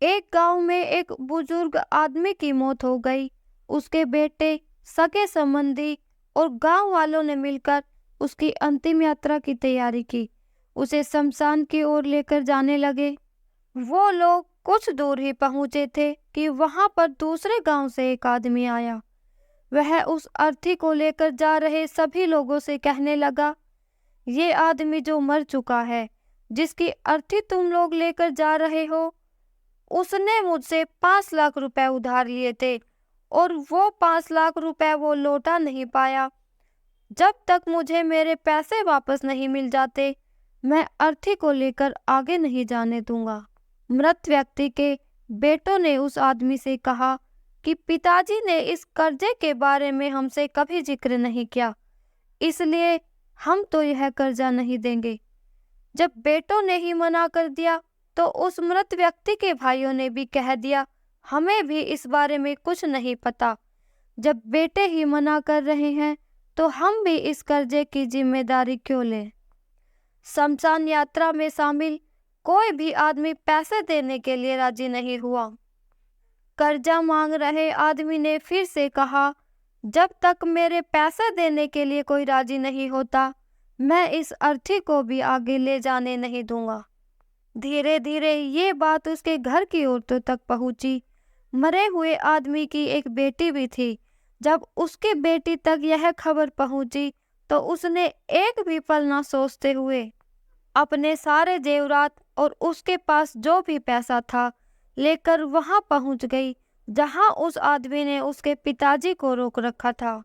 एक गांव में एक बुजुर्ग आदमी की मौत हो गई। उसके बेटे, सगे संबंधी और गांव वालों ने मिलकर उसकी अंतिम यात्रा की तैयारी की। उसे शमशान की ओर लेकर जाने लगे। वो लोग कुछ दूर ही पहुंचे थे कि वहां पर दूसरे गांव से एक आदमी आया। वह उस अर्थी को लेकर जा रहे सभी लोगों से कहने लगा, ये आदमी जो मर चुका है, जिसकी अर्थी तुम लोग लेकर जा रहे हो, उसने मुझसे 5 लाख रुपए उधार लिए थे और वो 5 लाख रुपए वो लौटा नहीं पाया। जब तक मुझे मेरे पैसे वापस नहीं मिल जाते, मैं अर्थी को लेकर आगे नहीं जाने दूंगा। मृत व्यक्ति के बेटों ने उस आदमी से कहा कि पिताजी ने इस कर्जे के बारे में हमसे कभी जिक्र नहीं किया, इसलिए हम तो यह कर्जा नहीं देंगे। जब बेटों ने ही मना कर दिया तो उस मृत व्यक्ति के भाइयों ने भी कह दिया, हमें भी इस बारे में कुछ नहीं पता। जब बेटे ही मना कर रहे हैं तो हम भी इस कर्जे की जिम्मेदारी क्यों लें। शमशान यात्रा में शामिल कोई भी आदमी पैसे देने के लिए राजी नहीं हुआ। कर्जा मांग रहे आदमी ने फिर से कहा, जब तक मेरे पैसे देने के लिए कोई राजी नहीं होता, मैं इस अर्थी को भी आगे ले जाने नहीं दूंगा। धीरे धीरे ये बात उसके घर की औरतों तक पहुंची। मरे हुए आदमी की एक बेटी भी थी। जब उसकी बेटी तक यह खबर पहुंची तो उसने एक भी पल ना सोचते हुए अपने सारे जेवरात और उसके पास जो भी पैसा था लेकर वहां पहुंच गई जहां उस आदमी ने उसके पिताजी को रोक रखा था,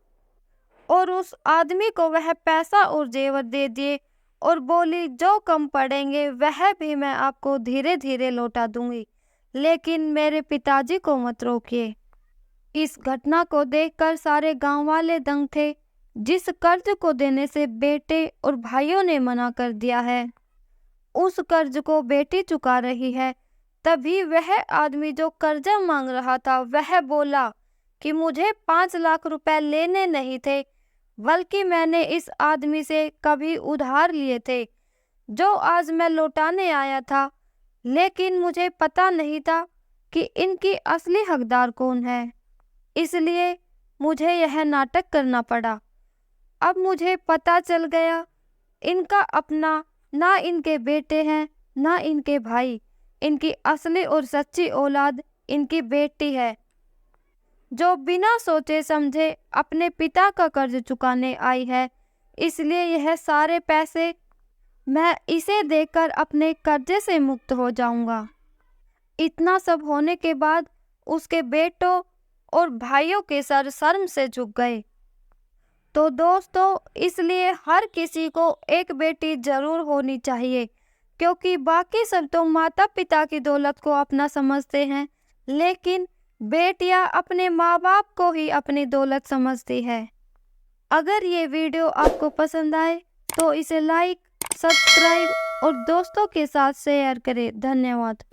और उस आदमी को वह पैसा और जेवर दे दिए और बोली, जो कम पड़ेंगे वह भी मैं आपको धीरे धीरे लौटा दूंगी, लेकिन मेरे पिताजी को मत रोकिए। इस घटना को देखकर सारे गांव वाले दंग थे। जिस कर्ज को देने से बेटे और भाइयों ने मना कर दिया है, उस कर्ज को बेटी चुका रही है। तभी वह आदमी जो कर्जा मांग रहा था वह बोला कि मुझे 5 लाख रुपए लेने नहीं थे, बल्कि मैंने इस आदमी से कभी उधार लिए थे, जो आज मैं लौटाने आया था, लेकिन मुझे पता नहीं था कि इनकी असली हकदार कौन है, इसलिए मुझे यह नाटक करना पड़ा। अब मुझे पता चल गया, इनका अपना ना इनके बेटे हैं ना इनके भाई, इनकी असली और सच्ची औलाद इनकी बेटी है, जो बिना सोचे समझे अपने पिता का कर्ज चुकाने आई है। इसलिए यह सारे पैसे मैं इसे देकर अपने कर्जे से मुक्त हो जाऊंगा। इतना सब होने के बाद उसके बेटों और भाइयों के सर शर्म से झुक गए। तो दोस्तों, इसलिए हर किसी को एक बेटी जरूर होनी चाहिए, क्योंकि बाकी सब तो माता पिता की दौलत को अपना समझते हैं, लेकिन बेटियां अपने माँ बाप को ही अपनी दौलत समझती है। अगर ये वीडियो आपको पसंद आए तो इसे लाइक, सब्सक्राइब और दोस्तों के साथ शेयर करें। धन्यवाद।